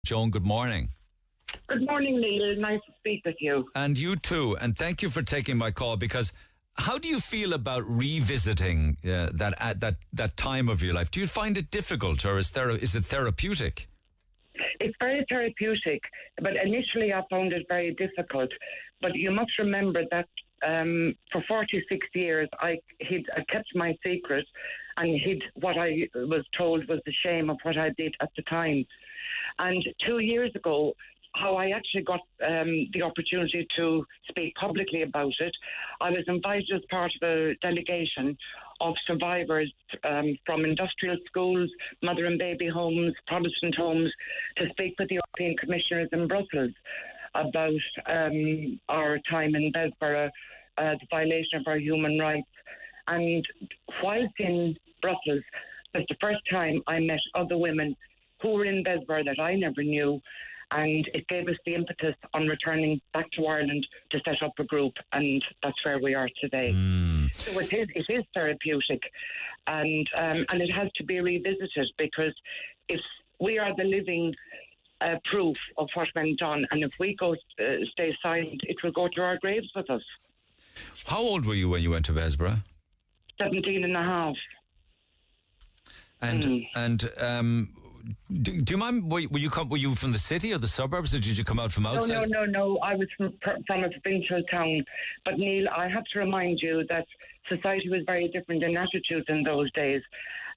Joan, good morning. Good morning, Niall. Nice to speak with you. And you too. And thank you for taking my call, because how do you feel about revisiting that time of your life? Do you find it difficult, or is it therapeutic? It's very therapeutic, but initially I found it very difficult. But you must remember that for 46 years I kept my secret and hid what I was told was the shame of what I did at the time. And 2 years ago, how I actually got the opportunity to speak publicly about it, I was invited as part of a delegation of survivors from industrial schools, mother and baby homes, Protestant homes, to speak with the European commissioners in Brussels about our time in Bessborough, the violation of our human rights. And whilst in Brussels, it was the first time I met other women who were in Bessborough that I never knew, and it gave us the impetus on returning back to Ireland to set up a group, and that's where we are today. So it is therapeutic, and it has to be revisited, because if we are the living proof of what went on, and if we stay silent, it will go to our graves with us. How old were you when you went to Bessborough? 17 and a half. Do you mind? Were you from the city or the suburbs, or did you come out from outside? No. I was from a provincial town. But Neil, I have to remind you that society was very different in attitudes in those days.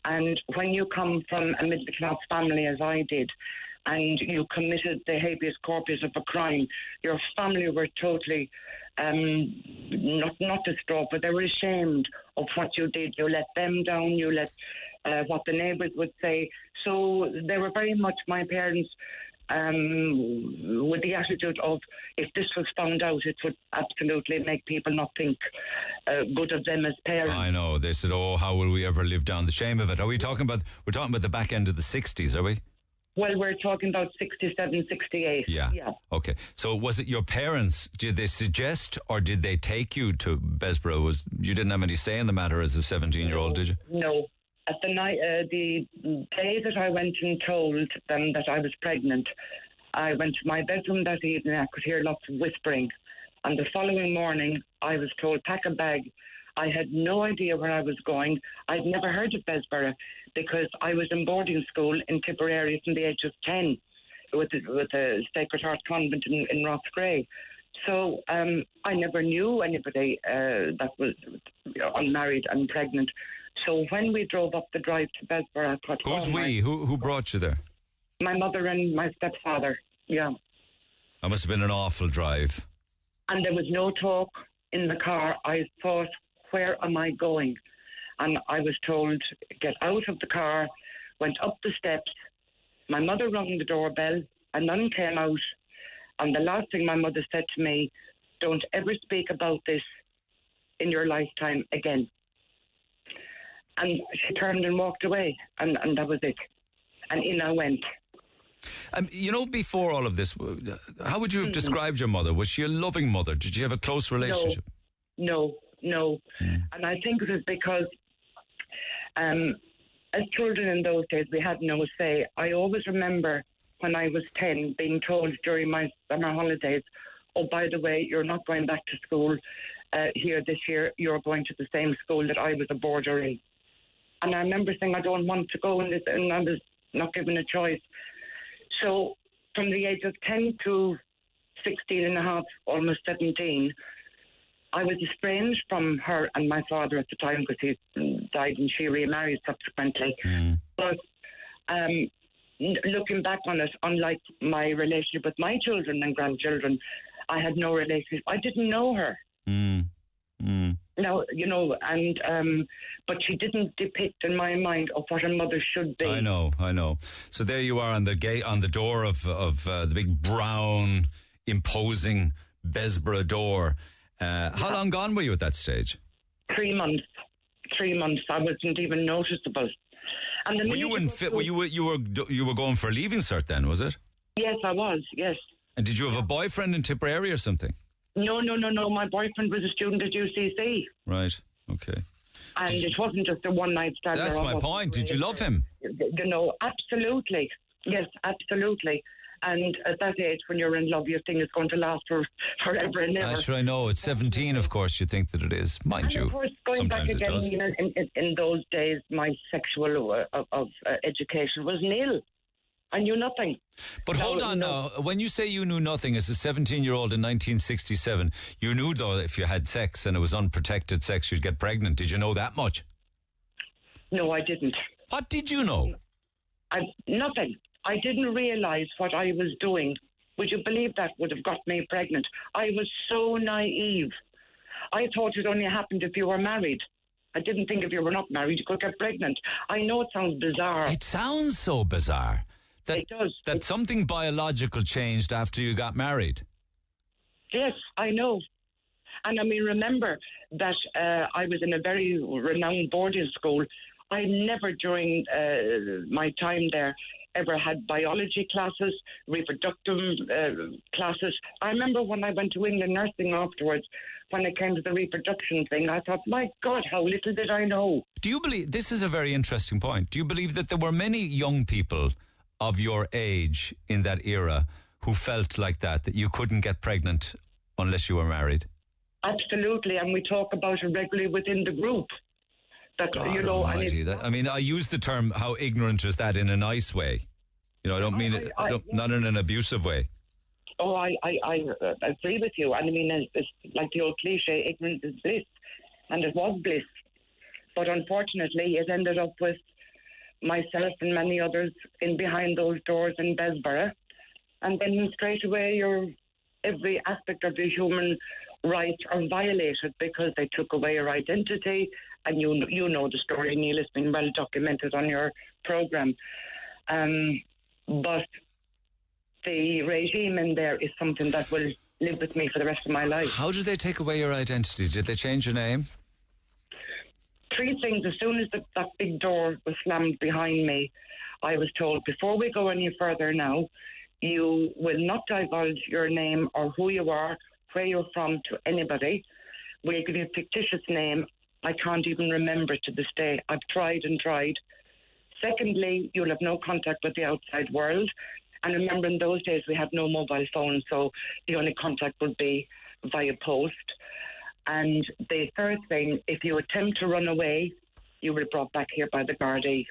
And when you come from a middle class family, as I did, and you committed the habeas corpus of a crime, your family were totally not distraught, but they were ashamed of what you did. You let them down. You let what the neighbours would say. So they were very much, my parents, with the attitude of, if this was found out, it would absolutely make people not think good of them as parents. I know. They said, "Oh, how will we ever live down the shame of it?" We're talking about the back end of the 60s, are we? Well, we're talking about 67, 68. Yeah. Okay. So was it your parents? Did they suggest, or did they take you to Bessborough? You didn't have any say in the matter as a 17-year-old, did you? No. At the night, the day that I went and told them that I was pregnant, I went to my bedroom that evening. I could hear lots of whispering. And the following morning, I was told, pack a bag. I had no idea where I was going. I'd never heard of Bessborough, because I was in boarding school in Tipperary from the age of 10 with the Sacred Heart Convent in Rossgrey. So I never knew anybody that was unmarried and pregnant. So when we drove up the drive to Bessborough, I thought, who's we? Who brought you there? My mother and my stepfather. Yeah. That must have been an awful drive. And there was no talk in the car. I thought, where am I going? And I was told, get out of the car, went up the steps. My mother rang the doorbell, and none came out. And the last thing my mother said to me, don't ever speak about this in your lifetime again. And she turned and walked away, and that was it. And in I went. Before all of this, how would you have described your mother? Was she a loving mother? Did you have a close relationship? No. And I think it was because as children in those days, we had no say. I always remember when I was 10 being told during my summer holidays, oh, by the way, you're not going back to school here this year. You're going to the same school that I was a boarder in. And I remember saying, I don't want to go in this, and I was not given a choice. So from the age of 10 to 16 and a half, almost 17, I was estranged from her and my father at the time, because he died and she remarried subsequently. But looking back on it, unlike my relationship with my children and grandchildren, I had no relationship. I didn't know her. Now, but she didn't depict in my mind of what a mother should be. I know. So there you are on the gate, on the door of the big brown, imposing Bessborough door. How long gone were you at that stage? 3 months. 3 months. I wasn't even noticeable. And were you were going for a leaving cert then, was it? Yes, I was. Yes. And did you have a boyfriend in Tipperary or something? No. My boyfriend was a student at UCC. Right. Okay. And it wasn't just a one-night stand. That's my point. Did you love him? Absolutely. Yes, absolutely. And at that age, when you're in love, you think it's going to last forever and ever. That's right. I know. It's 17, of course, you think that it is. Mind and you, of course, going back sometimes again, it does. you know, in those days, my sexual education was nil. I knew nothing. But hold on now. When you say you knew nothing as a 17-year-old in 1967, you knew, though, if you had sex and it was unprotected sex, you'd get pregnant. Did you know that much? No, I didn't. What did you know? Nothing. I didn't realise what I was doing. Would you believe that would have got me pregnant? I was so naive. I thought it only happened if you were married. I didn't think if you were not married, you could get pregnant. I know it sounds bizarre. It sounds so bizarre. It does. That something biological changed after you got married. Yes, I know. And I mean, remember that I was in a very renowned boarding school. I never during my time there ever had biology classes, reproductive classes. I remember when I went to England nursing afterwards, when it came to the reproduction thing, I thought, my God, how little did I know. Do you believe, this is a very interesting point, do you believe that there were many young people of your age in that era who felt like that you couldn't get pregnant unless you were married? Absolutely, and we talk about it regularly within the group. That, God you know, almighty, I mean, I use the term "how ignorant is that" in a nice way. You know, I don't mean it, not in an abusive way. Oh, I agree with you. And I mean, it's like the old cliche, ignorance is bliss. And it was bliss. But unfortunately, it ended up with myself and many others in behind those doors in Bessborough. And then straight away, every aspect of your human rights are violated because they took away your identity. And you know the story, Niall. It's been well documented on your programme. But the regime in there is something that will live with me for the rest of my life. How did they take away your identity? Did they change your name? Three things. As soon as that big door was slammed behind me, I was told, before we go any further now, you will not divulge your name or who you are, where you're from to anybody. We'll give you a fictitious name. I can't even remember to this day. I've tried and tried. Secondly, you'll have no contact with the outside world. And remember, in those days, we had no mobile phones, so the only contact would be via post. And the third thing, if you attempt to run away, you will be brought back here by the Gardaí.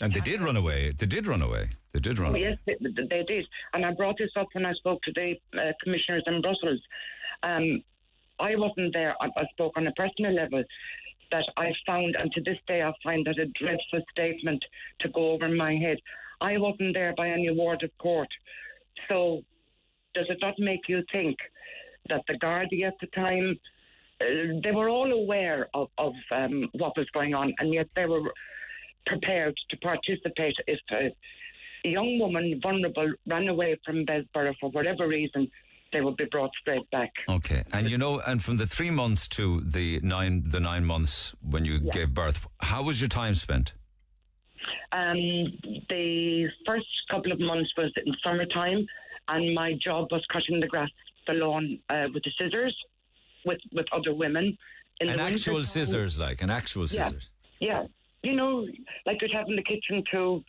And they did run away. They did run away. Yes, they did. And I brought this up when I spoke to the commissioners in Brussels. I wasn't there. I spoke on a personal level. That I found, and to this day I find that a dreadful statement to go over my head. I wasn't there by any word of court. So does it not make you think that the Gardaí at the time, they were all aware of what was going on, and yet they were prepared to participate if a young woman, vulnerable, ran away from Bessborough for whatever reason, they would be brought straight back. Okay, and you know, and from the 3 months to the 9 months when you gave birth, how was your time spent? The first couple of months was in summertime, and my job was cutting the grass, the lawn with the scissors, with other women. In an the actual winter scissors, like an actual scissors. Yeah, you know, like you'd have in the kitchen to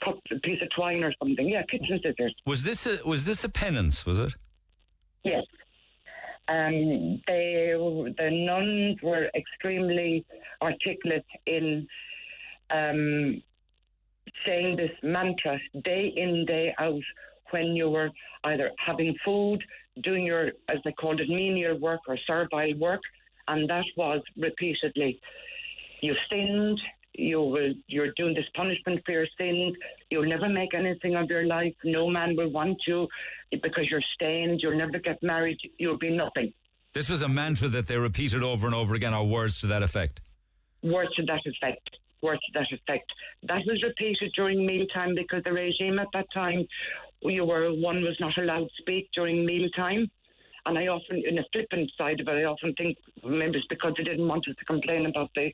cut a piece of twine or something. Yeah, kitchen scissors. Was this a penance? Was it? Yes. The nuns were extremely articulate in saying this mantra day in, day out, when you were either having food, doing your, as they called it, menial work or servile work, and that was repeatedly, you've sinned, you're doing this punishment for your sins, you'll never make anything of your life, no man will want you because you're stained, you'll never get married, you'll be nothing. This was a mantra that they repeated over and over again, or words to that effect? Words to that effect. That was repeated during mealtime because the regime at that time, one was not allowed to speak during mealtime. And I often, in a flippant side of it, I often think maybe it's because they didn't want us to complain about the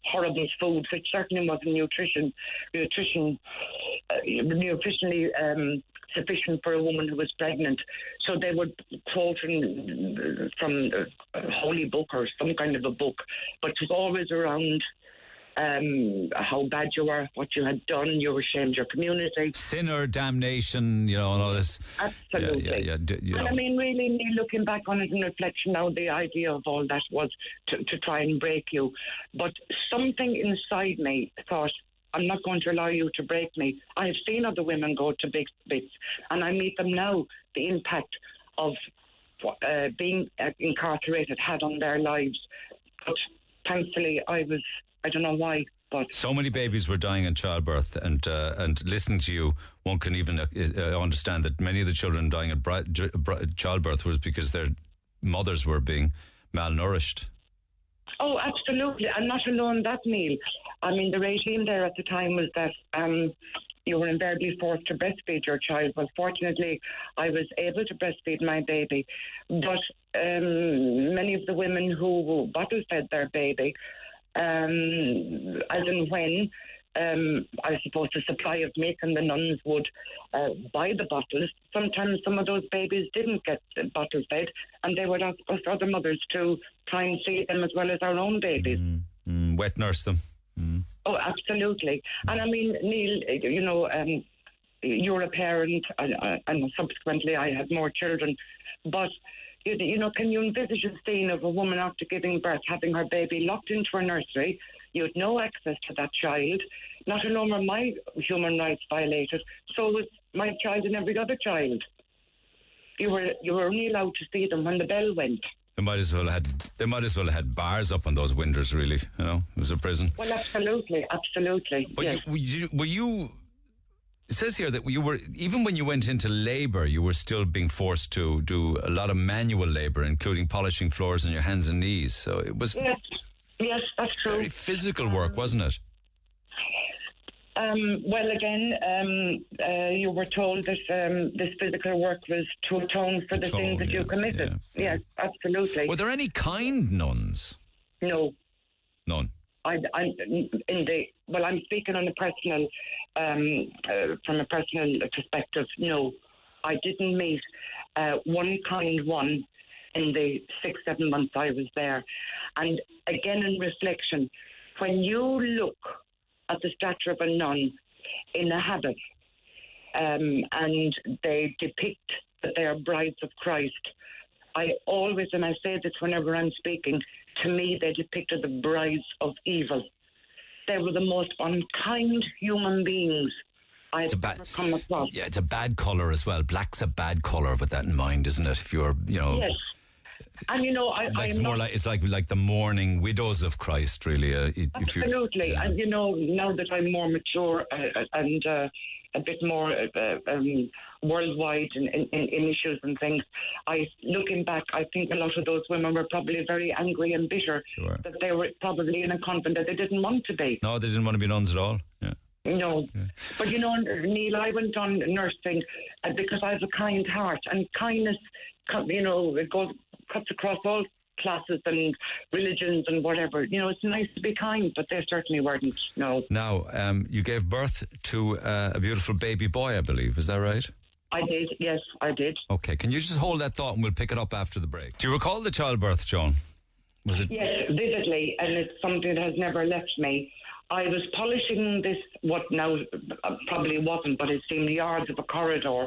horrible food, which certainly wasn't nutritionally sufficient for a woman who was pregnant. So they would quote from a holy book or some kind of a book, but it was always around how bad you were, what you had done, you were ashamed of your community. Sinner, damnation, and all this. Absolutely. And I mean, really, Neil, looking back on it in reflection now, the idea of all that was to try and break you. But something inside me thought, I'm not going to allow you to break me. I have seen other women go to big bits, and I meet them now, the impact of being incarcerated had on their lives. But thankfully, I don't know why, but so many babies were dying in childbirth, and listening to you, one can even understand that many of the children dying at childbirth was because their mothers were being malnourished. Oh, absolutely. I'm not alone in that, Neil. I mean, the regime there at the time was that you were invariably forced to breastfeed your child. Well, fortunately, I was able to breastfeed my baby. But many of the women who bottle fed their baby, as and when, I suppose, the supply of milk and the nuns would buy the bottles, sometimes some of those babies didn't get bottle fed, and they would ask us other mothers to try and feed them as well as our own babies. Wet nurse them. Oh, absolutely. And I mean, Neil, you're a parent, and subsequently I had more children, but can you envisage a scene of a woman after giving birth having her baby locked into her nursery? You had no access to that child. Not alone were my human rights violated, so was my child and every other child. You were only allowed to see them when the bell went. They might as well have had bars up on those windows, really. It was a prison. Well, absolutely. But yes. were you? It says here that you were, even when you went into labour, you were still being forced to do a lot of manual labour, including polishing floors on your hands and knees. So it was. Yes, that's true. Very physical work, wasn't it? Well, again, you were told that this physical work was to atone for the sins that you committed. Yes, absolutely. Were there any kind nuns? No. None? I'm speaking on a personal, from a personal perspective, no. I didn't meet one kind one in the 6-7 months I was there. And again, in reflection, when you look at the stature of a nun in a habit, and they depict that they are brides of Christ, I always, and I say this whenever I'm speaking, to me they depicted the brides of evil. They were the most unkind human beings I've ever come across. Yeah, it's a bad colour as well. Black's a bad colour, with that in mind, isn't it? If you're, Yes. And it's like the mourning widows of Christ, really. Absolutely. And now that I'm more mature and a bit more worldwide in issues and things, looking back, I think a lot of those women were probably very angry and bitter that they were probably in a convent that they didn't want to be. No, they didn't want to be nuns at all. Yeah. No. Yeah. But Neil, I went on nursing because I have a kind heart, and kindness, it cuts across all classes and religions and whatever. It's nice to be kind, but they certainly weren't. No. Now, you gave birth to a beautiful baby boy, I believe. Is that right? I did. Yes, I did. Okay. Can you just hold that thought and we'll pick it up after the break? Do you recall the childbirth, Joan? Was it? Yes, vividly, and it's something that has never left me. I was polishing this, what now probably wasn't, but it seemed yards of a corridor,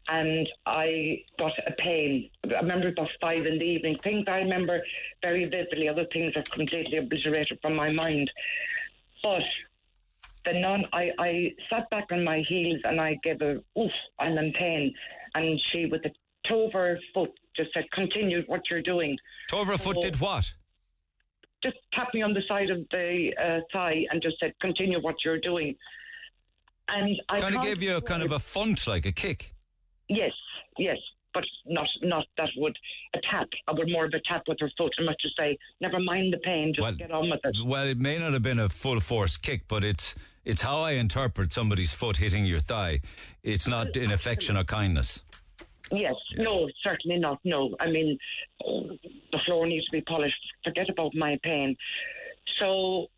and I got a pain. I remember it was 5 p.m. Things I remember very vividly, other things are completely obliterated from my mind. But the nun, I sat back on my heels and I gave a oof and then pain, and she, with the toe of her foot, just said, "Continue what you're doing." Toe of her foot did what? Just tapped me on the side of the thigh and just said, "Continue what you're doing." And I kind of gave you a kind of a funt, like a kick. Yes, but not that would a tap. I would more of a tap with her foot, and much to say, never mind the pain, just get on with it. Well, it may not have been a full force kick, but it's how I interpret somebody's foot hitting your thigh. It's not in affection or kindness. Yes, no, certainly not. No, I mean, the floor needs to be polished. Forget about my pain. So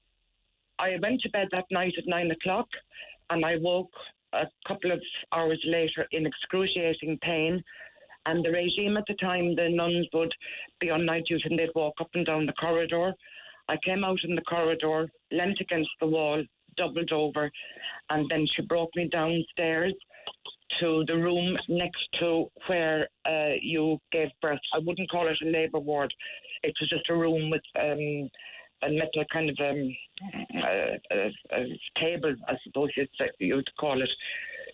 I went to bed that night at 9 o'clock, and I woke a couple of hours later in excruciating pain. And the regime at the time, the nuns would be on night duty and they'd walk up and down the corridor. I came out in the corridor, leant against the wall, doubled over, and then she brought me downstairs to the room next to where you gave birth. I wouldn't call it a labour ward. It was just a room with a metal kind of a table, I suppose you'd call it.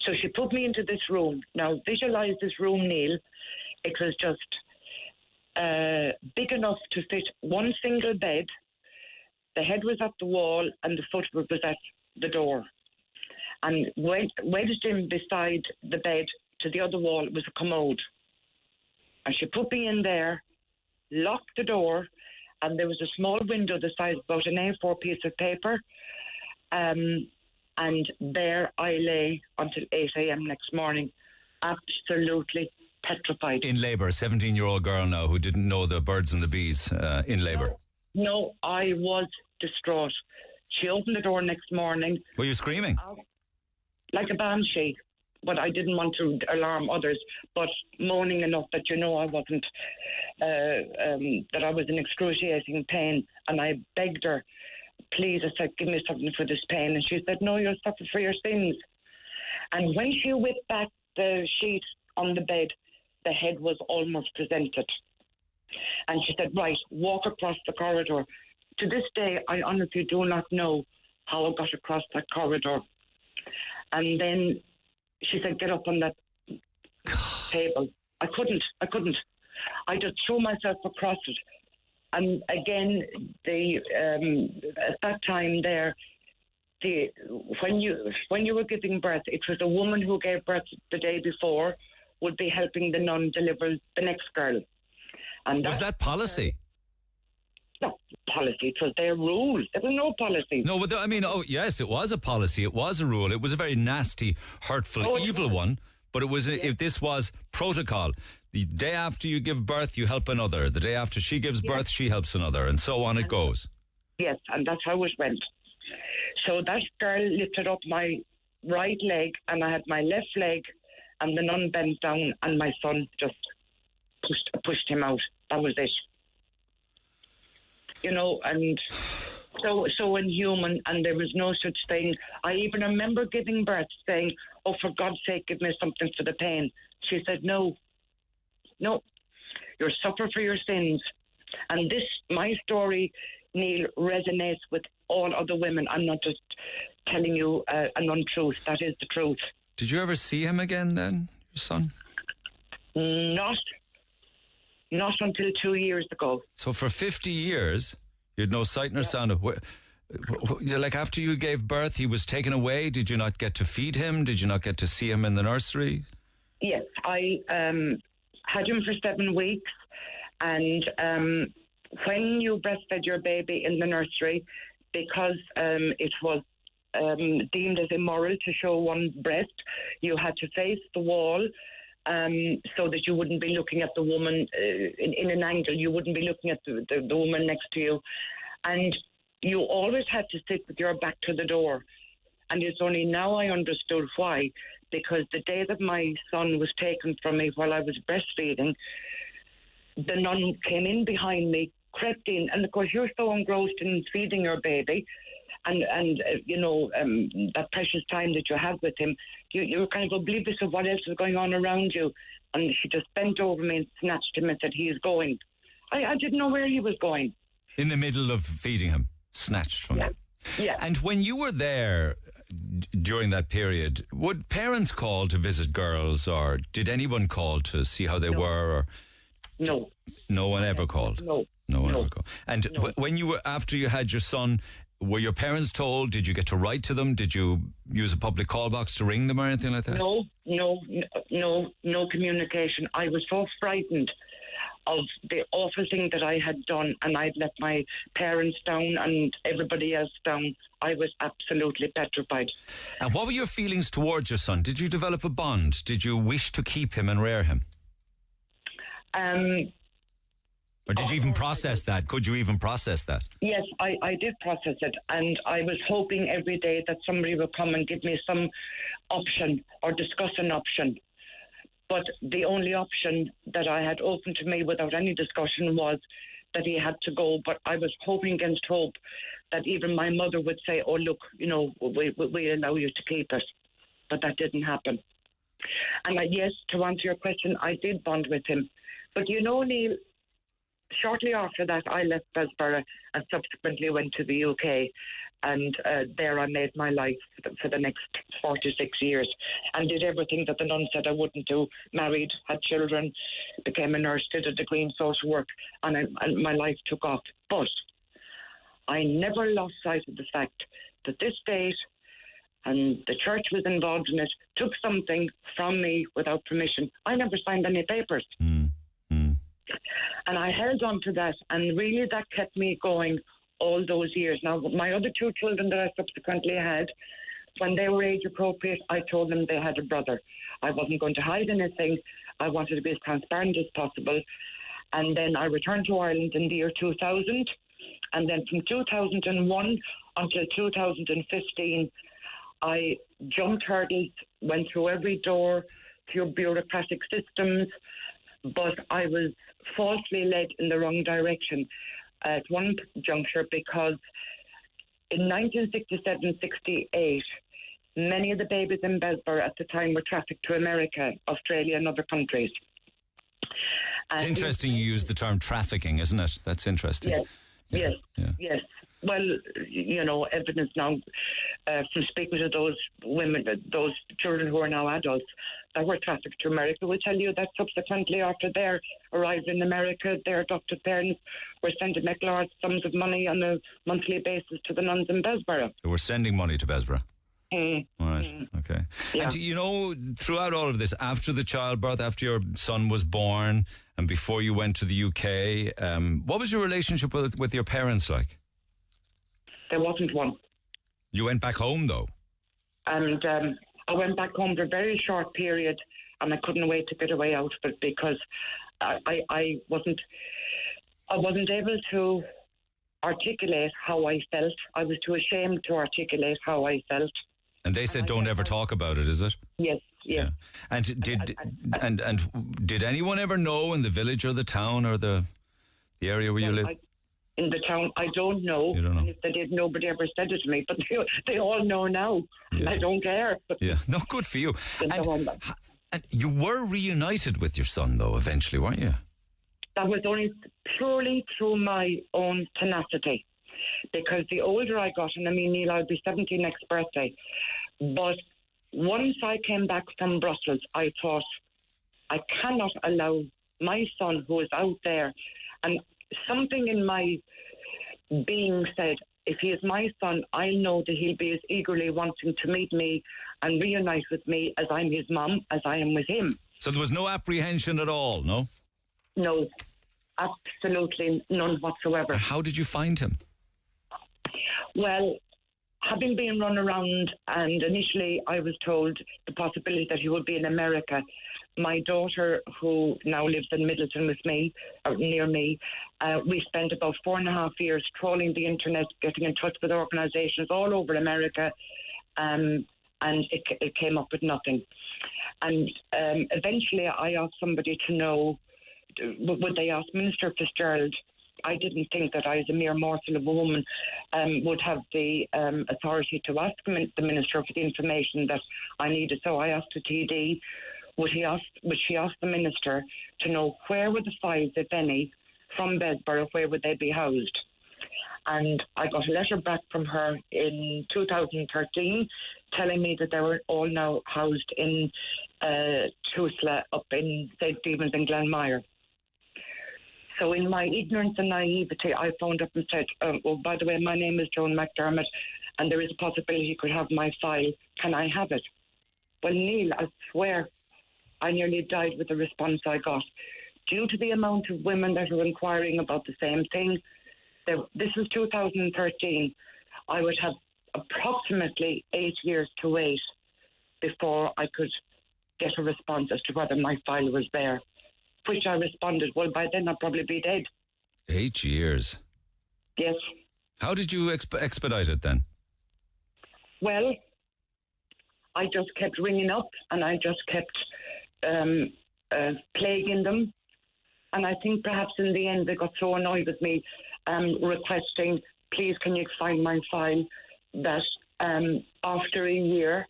So she put me into this room. Now, visualise this room, Neil. It was just big enough to fit one single bed. The head was at the wall and the foot was at the door. And wedged in beside the bed to the other wall was a commode. And she put me in there, locked the door, and there was a small window the size of about an A4 piece of paper. And there I lay until 8 a.m. next morning, absolutely petrified. In labour, a 17-year-old girl now who didn't know the birds and the bees in labour. No, I was distraught. She opened the door next morning. Were you screaming? Like a banshee, but I didn't want to alarm others, but moaning enough that I wasn't, that I was in excruciating pain, and I begged her, please, I said, give me something for this pain, and she said, no, you'll suffer for your sins. And when she whipped back the sheet on the bed, the head was almost presented. And she said, right, walk across the corridor. To this day, I honestly do not know how I got across that corridor. And then she said, get up on that table. I couldn't. I just threw myself across it. And again, at that time there, when you were giving birth, it was a woman who gave birth the day before would be helping the nun deliver the next girl. And was that policy? No policy. It was their rule. There was no policy. No, but yes, it was a policy. It was a rule. It was a very nasty, hurtful, evil one. But it was. If this was protocol, the day after you give birth, you help another. The day after she gives birth, she helps another, and so on it goes. Yes, and that's how it went. So that girl lifted up my right leg, and I had my left leg, and the nun bent down, and my son just pushed him out. That was it. And so inhuman, and there was no such thing. I even remember giving birth saying, oh, for God's sake, give me something for the pain. She said, no, you'll suffer for your sins. And my story, Neil, resonates with all other women. I'm not just telling you an untruth. That is the truth. Did you ever see him again then, your son? Not until 2 years ago. So for 50 years, you had no sight nor sound of... Like after you gave birth, he was taken away. Did you not get to feed him? Did you not get to see him in the nursery? Yes, I had him for 7 weeks. And when you breastfed your baby in the nursery, because it was deemed as immoral to show one breast, you had to face the wall so that you wouldn't be looking at the woman in an angle. You wouldn't be looking at the woman next to you. And you always had to sit with your back to the door. And it's only now I understood why. Because the day that my son was taken from me while I was breastfeeding, the nun came in behind me, crept in, and of course you're so engrossed in feeding your baby and that precious time that you have with him, you're kind of oblivious of what else is going on around you. And she just bent over me and snatched him and said, he is going. I didn't know where he was going. In the middle of feeding him, snatched from him. Yeah. And when you were there during that period, would parents call to visit girls, or did anyone call to see how they were? Or no. No one ever called? No. No one ever called. And when you were, after you had your son, were your parents told? Did you get to write to them? Did you use a public call box to ring them or anything like that? No communication. I was so frightened of the awful thing that I had done, and I'd let my parents down and everybody else down. I was absolutely petrified. And what were your feelings towards your son? Did you develop a bond? Did you wish to keep him and rear him? Or did you even process that? Could you even process that? Yes, I did process it, and I was hoping every day that somebody would come and give me some option or discuss an option. But the only option that I had open to me without any discussion was that he had to go, but I was hoping against hope that even my mother would say, oh, look, we allow you to keep it. But that didn't happen. And yes, to answer your question, I did bond with him. But Neil, shortly after that, I left Bessborough and subsequently went to the UK. And there I made my life for the next 46 years and did everything that the nun said I wouldn't do. Married, had children, became a nurse, did a degree in social work, and my life took off. But I never lost sight of the fact that this state and the church was involved in it, took something from me without permission. I never signed any papers. And I held on to that, and really that kept me going all those years. Now, my other two children that I subsequently had, when they were age appropriate, I told them they had a brother. I wasn't going to hide anything. I wanted to be as transparent as possible. And then I returned to Ireland in the year 2000. And then from 2001 until 2015, I jumped hurdles, went through every door, through bureaucratic systems, but I was falsely led in the wrong direction at one juncture, because in 1967-68, many of the babies in Bessborough at the time were trafficked to America, Australia and other countries. It's interesting you use the term trafficking, isn't it? That's interesting. Yes. Well, evidence now from speaking to those women, those children who are now adults that were trafficked to America, will tell you that subsequently after their arrival in America, their adopted parents were sending large sums of money on a monthly basis to the nuns in Bessborough. They were sending money to Bessborough. Right, okay. Yeah. And throughout all of this, after the childbirth, after your son was born, and before you went to the UK, what was your relationship with your parents like? There wasn't one. You went back home, though? And I went back home for a very short period, and I couldn't wait to get away out of it, because I wasn't able to articulate how I felt. I was too ashamed to articulate how I felt. And they said, "Don't ever talk about it," is it? Yes. Yeah. And did anyone ever know in the village or the town or the area where you live? In the town, I don't know. You don't know. And if they did, nobody ever said it to me. But they all know now. Yeah. I don't care. Yeah, no, good for you. And you were reunited with your son, though, eventually, weren't you? That was only purely through my own tenacity. Because the older I got, and Neil, I'll be 70 next birthday, but once I came back from Brussels, I thought, I cannot allow my son who is out there, and something in my being said, if he is my son, I know that he'll be as eagerly wanting to meet me and reunite with me as I'm his mum, as I am with him. So there was no apprehension at all, no? No, absolutely none whatsoever. How did you find him? Well, having been run around, and initially I was told the possibility that he would be in America. My daughter, who now lives in Middleton with me, or near me, we spent about 4.5 years trawling the internet, getting in touch with organisations all over America, and it came up with nothing. And eventually I asked somebody to know, would they ask Minister Fitzgerald? I didn't think that I, as a mere morsel of a woman, would have the authority to ask the Minister for the information that I needed. So I asked the TD, would she ask the Minister to know where were the files, if any, from Bessborough, where would they be housed? And I got a letter back from her in 2013 telling me that they were all now housed in Tusla up in St. Stephen's and Glenmire. So in my ignorance and naivety, I phoned up and said, by the way, my name is Joan McDermott, and there is a possibility you could have my file. Can I have it? Well, Neil, I swear, I nearly died with the response I got. Due to the amount of women that are inquiring about the same thing, this is 2013, I would have approximately 8 years to wait before I could get a response as to whether my file was there. Which I responded, well, by then I'll probably be dead. 8 years? Yes. How did you expedite it then? Well, I just kept ringing up and I just kept plaguing them. And I think think perhaps in the end they got so annoyed with me requesting, please can you find my file, that after a year,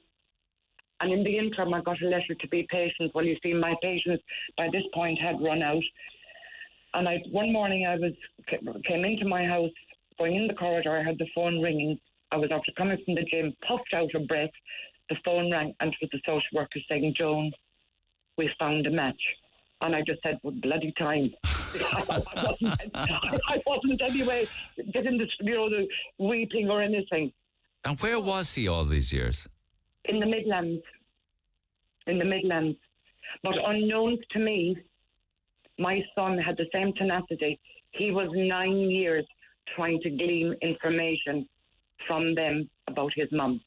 and in the interim I got a letter to be patient. Well, you see, my patience by this point had run out. And one morning I came into my house, going in the corridor, I heard the phone ringing. I was after coming from the gym, puffed out of breath. The phone rang, and it was the social worker saying, Joan, we found a match. And I just said, well, bloody time. I wasn't anyway getting the weeping or anything. And where was he all these years? In the Midlands. But unknown to me, my son had the same tenacity. He was 9 years trying to glean information from them about his mum.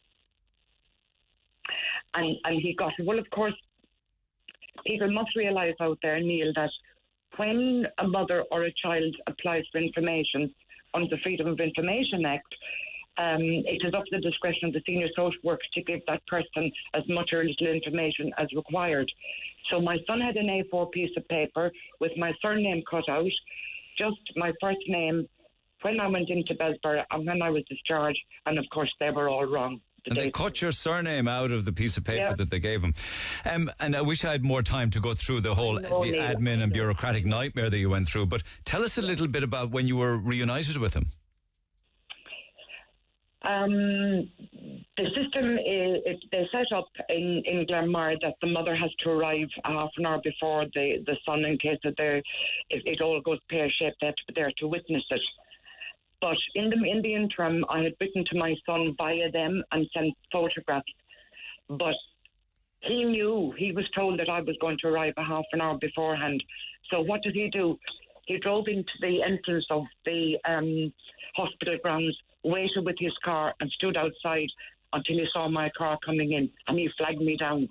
And he got it. Well, of course, people must realise out there, Niall, that when a mother or a child applies for information under the Freedom of Information Act, it is up to the discretion of the senior social worker to give that person as much or little information as required. So my son had an A4 piece of paper with my surname cut out, just my first name, when I went into Bessborough and when I was discharged, and of course they were all wrong. And they cut your surname out of the piece of paper that they gave him. And I wish I had more time to go through the whole the admin and bureaucratic nightmare that you went through. But tell us a little bit about when you were reunited with him. The system they set up in Glenmar that the mother has to arrive half an hour before the son, in case that it all goes pear-shaped. They have to be there to witness it. But in the interim, I had written to my son via them and sent photographs. But he knew, he was told that I was going to arrive a half an hour beforehand. So what did he do? He drove into the entrance of the hospital grounds, waited with his car and stood outside until he saw my car coming in, and he flagged me down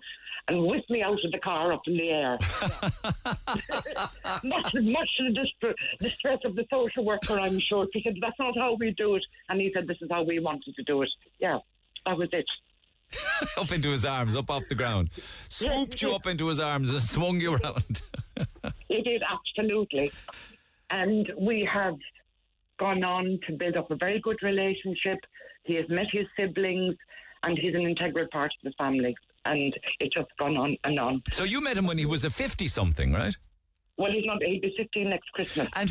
and whipped me out of the car up in the air. much to the distress of the social worker, I'm sure. He said, that's not how we do it. And he said, this is how we wanted to do it. Yeah, that was it. Up into his arms, up off the ground. Swooped you up into his arms and swung you around. He did, absolutely. And we have gone on to build up a very good relationship. He has met his siblings, and he's an integral part of the family. And it's just gone on and on. So you met him when he was a 50-something, right? Well, he'll be 15 next Christmas. And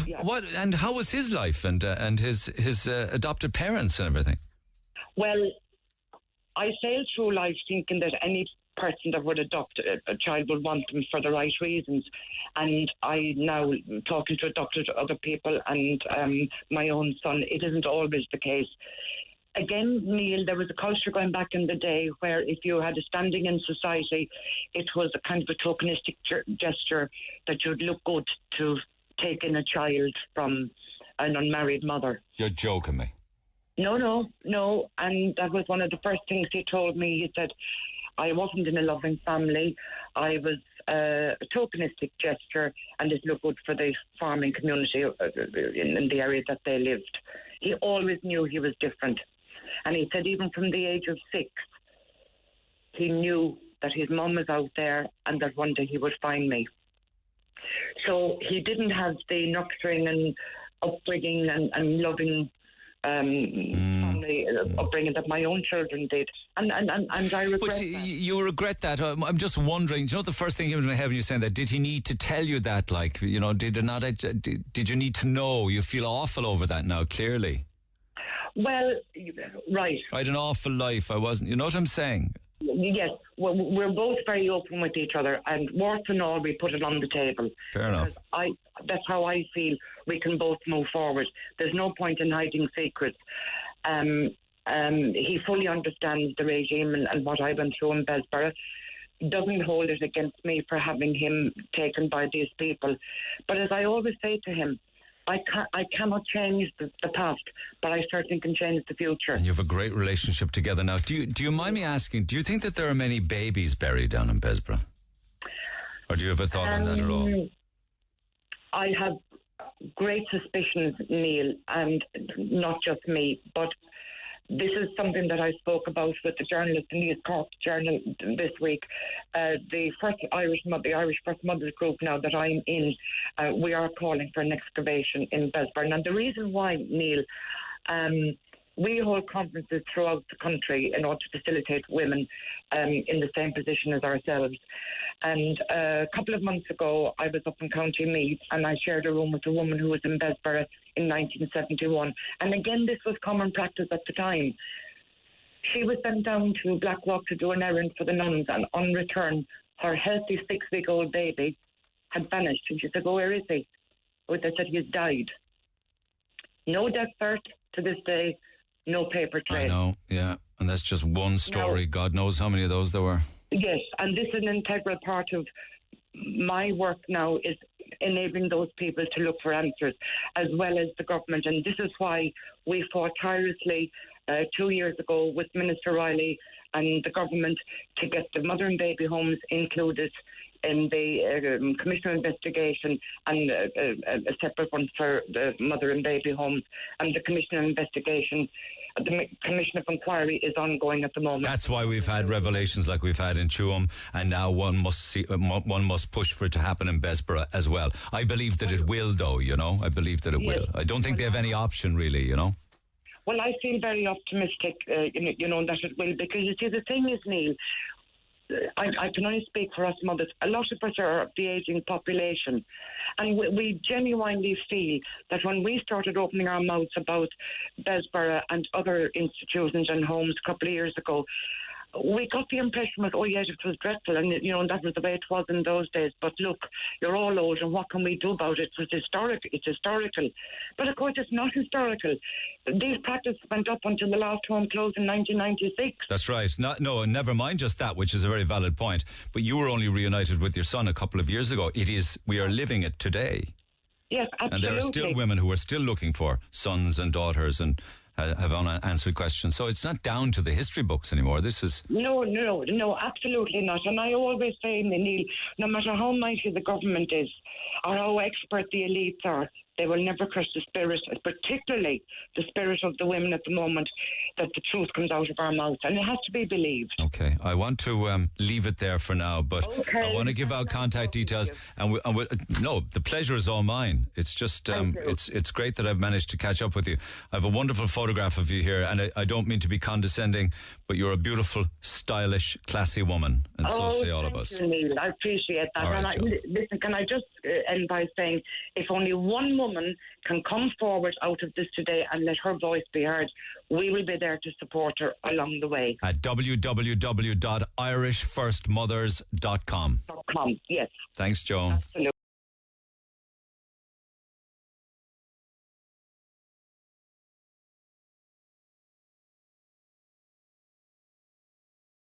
And how was his life and his adopted parents and everything? Well, I sailed through life thinking that any person that would adopt a child would want them for the right reasons. And I now, talking to adopted other people and my own son, it isn't always the case. Again, Niall, there was a culture going back in the day where if you had a standing in society, it was a kind of a tokenistic gesture that you'd look good to take in a child from an unmarried mother. You're joking me. No. And that was one of the first things he told me. He said, I wasn't in a loving family. I was a tokenistic gesture, and it looked good for the farming community in the area that they lived. He always knew he was different. And he said even from the age of 6, he knew that his mum was out there and that one day he would find me. So he didn't have the nurturing and upbringing and loving family upbringing that my own children did, and I regret that. You regret that. I'm just wondering, do you know the first thing came into my head when you were saying that? Did he need to tell you that? Like, you know, did you need to know? You feel awful over that now, clearly. Well, right. I had an awful life. I wasn't. You know what I'm saying? Yes, well, we're both very open with each other, and warts and all, we put it on the table. Fair enough. That's how I feel we can both move forward. There's no point in hiding secrets. He fully understands the regime and what I went through in Bessborough. Doesn't hold it against me for having him taken by these people. But as I always say to him, I cannot change the past, but I certainly can change the future. And you have a great relationship together now. Do you mind me asking, do you think that there are many babies buried down in Bessborough? Or do you have a thought on that at all? I have great suspicions, Niall, and not just me, but this is something that I spoke about with the journalist in the Cork Journal this week. The Irish First Mothers Group now that I'm in, we are calling for an excavation in Bessborough. And the reason why, Niall, we hold conferences throughout the country in order to facilitate women in the same position as ourselves. And a couple of months ago, I was up in County Meath and I shared a room with a woman who was in Bessborough in 1971. And again, this was common practice at the time. She was sent down to Blackrock to do an errand for the nuns, and on return, her healthy 6-week-old baby had vanished. And she said, "Oh, where is he?" Well, they said he's died. No death cert to this day. No paper trail. I know, yeah. And that's just one story. No. God knows how many of those there were. Yes, and this is an integral part of my work now, is enabling those people to look for answers, as well as the government. And this is why we fought tirelessly 2 years ago with Minister Riley and the government to get the mother and baby homes included in the Commission of Investigation, and a separate one for the mother and baby homes. And the Commission of Investigation, the Commission of Inquiry is ongoing at the moment. That's why we've had revelations like we've had in Tuam, and now one must push for it to happen in Bessborough as well. I believe that it will, though, you know. I believe that it will. I don't think they have any option, really, you know. Well, I feel very optimistic, you know, that it will, because you see, the thing is, Niall, I can only speak for us mothers. A lot of us are of the ageing population, and we genuinely feel that when we started opening our mouths about Bessborough and other institutions and homes a couple of years ago, we got the impression that, oh yes, it was dreadful, and you know, that was the way it was in those days. But look, you're all old, and what can we do about it? It's historical. But of course, it's not historical. These practices went up until the last home closed in 1996. That's right. No, never mind just that, which is a very valid point. But you were only reunited with your son a couple of years ago. We are living it today. Yes, absolutely. And there are still women who are still looking for sons and daughters and have unanswered questions. So it's not down to the history books anymore. This is... No, absolutely not. And I always say, Neil, no matter how mighty the government is or how expert the elites are, they will never crush the spirit, particularly the spirit of the women at the moment, that the truth comes out of our mouths, and it has to be believed. Okay, I want to leave it there for now, but I want to give out contact details. No, the pleasure is all mine. It's just, it's great that I've managed to catch up with you. I have a wonderful photograph of you here, and I don't mean to be condescending, but you're a beautiful, stylish, classy woman, and so say all of us. Thank you, Neil. I appreciate that. Right, listen, can I just end by saying, if only one woman can come forward out of this today and let her voice be heard, we will be there to support her along the way. At www.irishfirstmothers.com. Yes. Thanks, Joan. Absolutely.